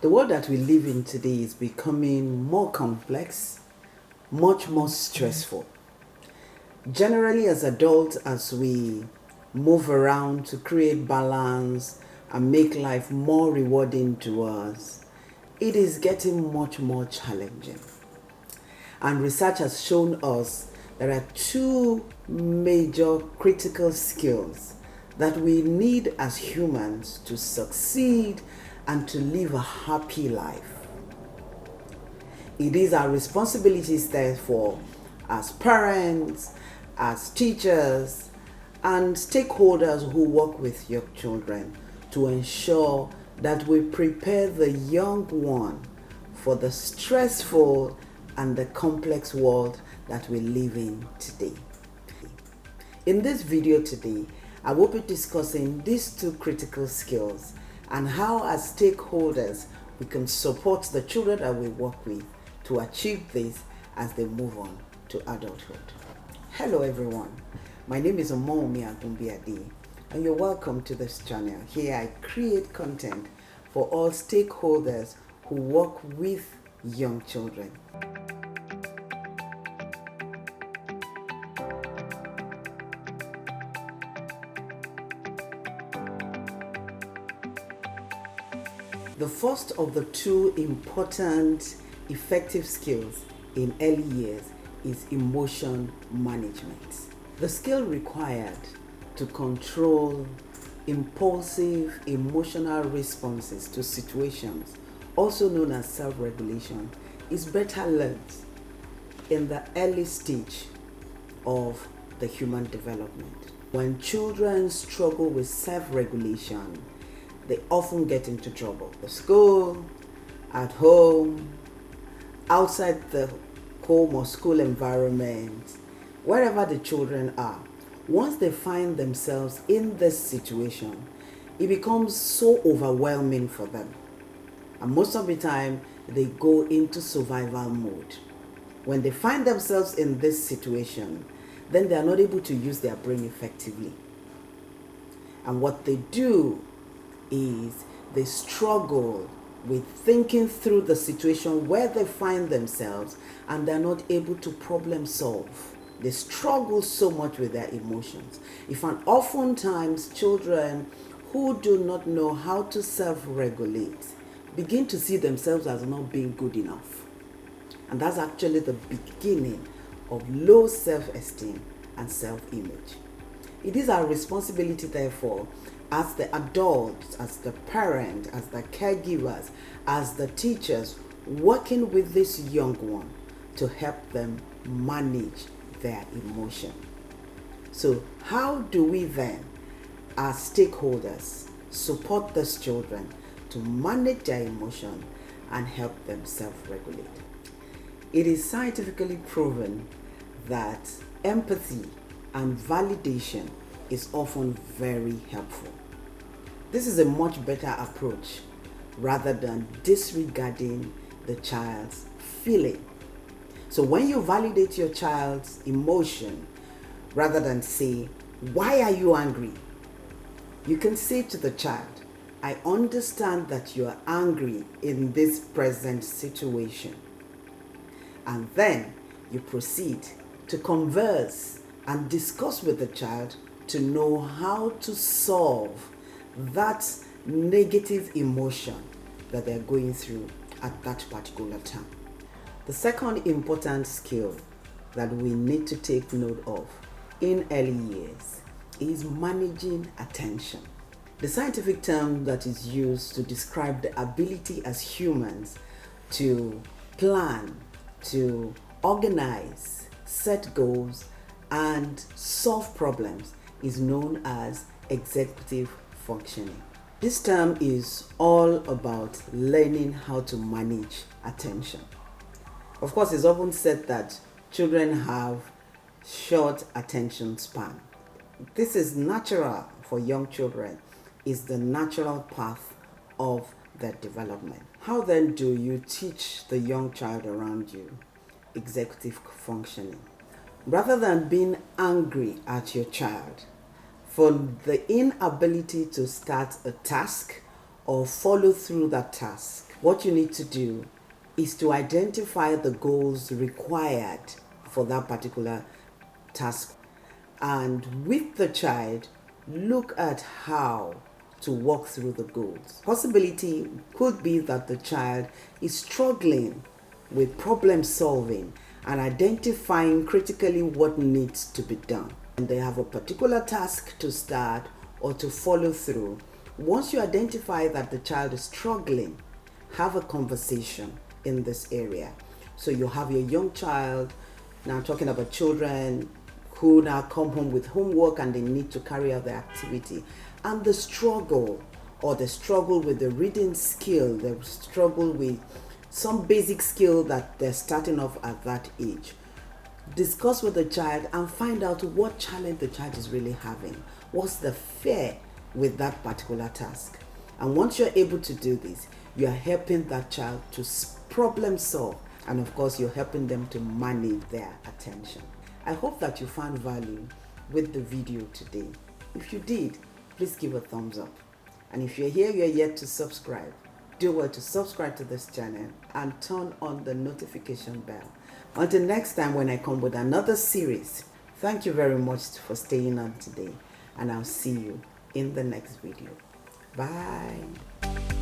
The world that we live in today is becoming more complex, much more stressful. Generally, as adults, as we move around to create balance and make life more rewarding to us, it is getting much more challenging. And research has shown us there are two major critical skills that we need as humans to succeed and to live a happy life. It is our responsibilities, therefore, as parents, as teachers, and stakeholders who work with young children to ensure that we prepare the young one for the stressful and the complex world that we live in today. In this video today, I will be discussing these two critical skills and how, as stakeholders, we can support the children that we work with to achieve this as they move on to adulthood. Hello everyone, my name is Omomi Agumbiade and you're welcome to this channel. Here I create content for all stakeholders who work with young children. The first of the two important effective skills in early years is emotion management. The skill required to control impulsive emotional responses to situations, also known as self-regulation, is better learned in the early stage of the human development. When children struggle with self-regulation, they often get into trouble. At school, at home, outside the home or school environment, wherever the children are. Once they find themselves in this situation, it becomes so overwhelming for them. And most of the time, they go into survival mode. When they find themselves in this situation, then they are not able to use their brain effectively. And what they do is they struggle with thinking through the situation where they find themselves and they're not able to problem solve. They struggle so much with their emotions. Oftentimes children who do not know how to self-regulate begin to see themselves as not being good enough. And that's actually the beginning of low self-esteem and self-image. It is our responsibility, therefore, as the adults, as the parent, as the caregivers, as the teachers, working with this young one to help them manage their emotion. So how do we then, as stakeholders, support these children to manage their emotion and help them self-regulate? It is scientifically proven that empathy and validation is often very helpful. This is a much better approach rather than disregarding the child's feeling. So when you validate your child's emotion, rather than say, "Why are you angry?" you can say to the child, "I understand that you are angry in this present situation." And then you proceed to converse and discuss with the child to know how to solve that negative emotion that they're going through at that particular time. The second important skill that we need to take note of in early years is managing attention. The scientific term that is used to describe the ability as humans to plan, to organize, set goals, and solve problems is known as executive functioning. This term is all about learning how to manage attention. Of course, it's often said that children have short attention span. This is natural for young children, is the natural path of their development. How then do you teach the young child around you executive functioning? Rather than being angry at your child for the inability to start a task or follow through that task, what you need to do is to identify the goals required for that particular task, and with the child, look at how to walk through the goals. Possibility could be that the child is struggling with problem solving and identifying critically what needs to be done. And they have a particular task to start or to follow through. Once you identify that the child is struggling, have a conversation in this area. So you have your young child, now talking about children who now come home with homework and they need to carry out the activity, and the struggle with the reading skill, the struggle with some basic skill that they're starting off at that age. Discuss with the child and find out what challenge the child is really having. What's the fear with that particular task? And once you're able to do this, you are helping that child to problem solve, and of course you're helping them to manage their attention. I hope that you found value with the video today. If you did, please give a thumbs up. And if you're here, you're yet to subscribe, do well to subscribe to this channel and turn on the notification bell. Until next time when I come with another series, thank you very much for staying on today, and I'll see you in the next video. Bye.